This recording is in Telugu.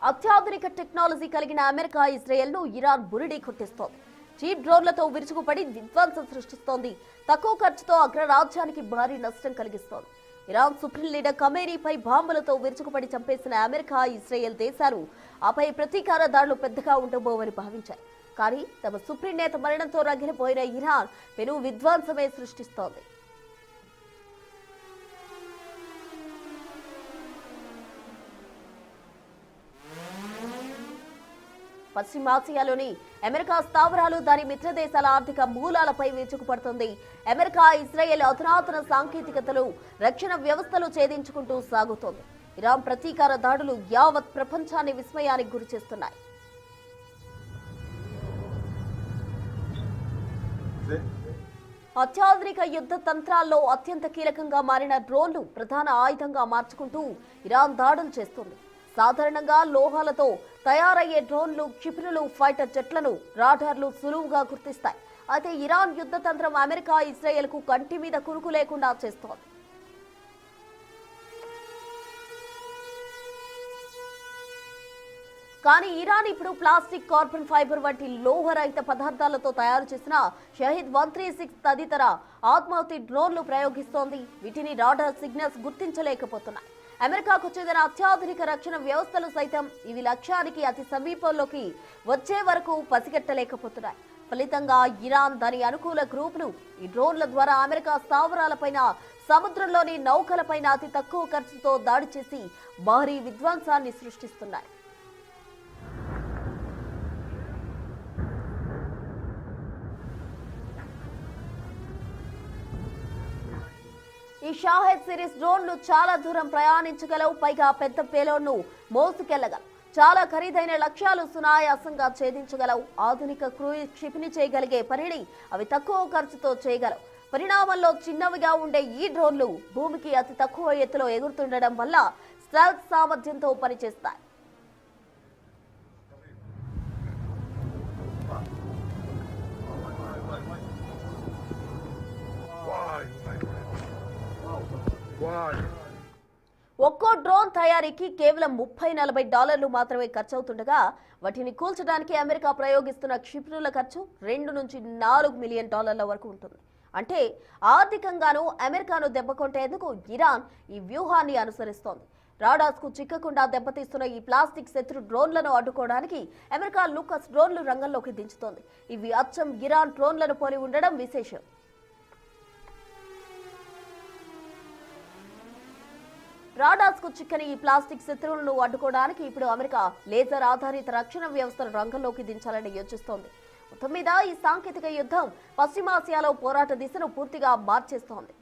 అత్యాధునిక టెక్నాలజీ కలిగిన అమెరికా ఇజ్రాయెల్ను ఇరాన్ బురిడీ కొట్టిస్తోంది. చీప్ డ్రోన్లతో విరుచుకుపడి విధ్వంసం సృష్టిస్తోంది. తక్కువ ఖర్చుతో అగ్రరాజ్యానికి భారీ నష్టం కలిగిస్తోంది. ఇరాన్ సుప్రీం లీడర్ ఖమేనీపై బాంబులతో విరుచుకుపడి చంపేసిన అమెరికా, ఇజ్రాయెల్ దేశాలు ఆపై ప్రతీకార దాడులు పెద్దగా ఉండబోవని భావించాయి. కానీ తమ సుప్రీం నేత మరణంతో రగిలిపోయిన ఇరాన్ పెను విధ్వంసమే సృష్టిస్తోంది. పశ్చిమాసియాలోని అమెరికా స్థావరాలు, దాని మిత్ర దేశాల ఆర్థిక మూలాలపై విరుచుకుపడుతుంది. అమెరికా, ఇజ్రాయెల్ అధునాతన సాంకేతికతలు, రక్షణ వ్యవస్థలు ఛేదించుకుంటూ సాగుతోంది. ఇరాన్ ప్రతీకార దాడులు యావత్ ప్రపంచాన్ని విస్మయానికి గురిచేస్తున్నాయి. అత్యాధునిక యుద్ధ తంత్రాల్లో అత్యంత కీలకంగా మారిన డ్రోన్లు ప్రధాన ఆయుధంగా మార్చుకుంటూ ఇరాన్ దాడులు చేస్తుంది. సాధారణంగా లోహాలతో తయారయ్యే డ్రోన్లు, క్షిపణులు, ఫైటర్ జెట్లను రాడార్లు సులువుగా గుర్తిస్తాయి. అయితే ఇరాన్ యుద్ధ తంత్రం అమెరికా, ఇజ్రాయెల్కు కంటి మీద కునుకు లేకుండా చేస్తోంది. కానీ ఇరాన్ ఇప్పుడు ప్లాస్టిక్, కార్బన్ ఫైబర్ వంటి లోహరహిత పదార్థాలతో తయారు చేసిన షహీద్ 136 తదితర ఆత్మాహుతి డ్రోన్లు ప్రయోగిస్తోంది. వీటిని రాడార్ సిగ్నల్స్ గుర్తించలేకపోతున్నాయి. అమెరికాకు చెందిన అత్యాధునిక రక్షణ వ్యవస్థలు సైతం ఇవి లక్ష్యానికి అతి సమీపంలోకి వచ్చే వరకు పసిగట్టలేకపోతున్నాయి. ఫలితంగా ఇరాన్ దాని అనుకూల గ్రూపులు ఈ డ్రోన్ల ద్వారా అమెరికా స్థావరాలపైన, సముద్రంలోని నౌకలపైన అతి తక్కువ ఖర్చుతో దాడి చేసి భారీ విధ్వంసాన్ని సృష్టిస్తున్నాయి. ఈ షాహెద్ సిరీస్ డ్రోన్లు చాలా దూరం ప్రయాణించగలవు. పైగా పెద్ద పేలోడ్ను మోసుకెళ్లగలవు. చాలా ఖరీదైన లక్ష్యాలు సునాయాసంగా ఛేదించగలవు. ఆధునిక క్రూయిజ్ క్షిపణి చేయగలిగే పనిని అవి తక్కువ ఖర్చుతో చేయగలవు. పరిణామంలో చిన్నవిగా ఉండే ఈ డ్రోన్లు భూమికి అతి తక్కువ ఎత్తులో ఎగురుతుండడం వల్ల స్టెల్త్ సామర్థ్యంతో పనిచేస్తాయి. ఒక్కో డ్రోన్ తయారీకి కేవలం $30–40 మాత్రమే ఖర్చవుతుండగా వాటిని కూల్చడానికి అమెరికా ప్రయోగిస్తున్న క్షిపణుల ఖర్చు $2 నుంచి $4 మిలియన్ వరకు ఉంటుంది. అంటే ఆర్థికంగానూ అమెరికాను దెబ్బకొట్టేందుకు ఇరాన్ ఈ వ్యూహాన్ని అనుసరిస్తోంది. రాడార్స్ కు చిక్కకుండా దెబ్బతీస్తున్న ఈ ప్లాస్టిక్ శత్రు డ్రోన్లను అడ్డుకోవడానికి అమెరికా లూకస్ డ్రోన్లు రంగంలోకి దించుతోంది. ఇవి అచ్చం ఇరాన్ డ్రోన్లను పోలి ఉండడం విశేషం. రాడార్స్ కు చిక్కని ఈ ప్లాస్టిక్ శత్రువులను అడ్డుకోవడానికి ఇప్పుడు అమెరికా లేజర్ ఆధారిత రక్షణ వ్యవస్థను రంగంలోకి దించాలని యోచిస్తోంది. మొత్తం మీద ఈ సాంకేతిక యుద్ధం పశ్చిమాసియాలో పోరాట దిశను పూర్తిగా మార్చేస్తోంది.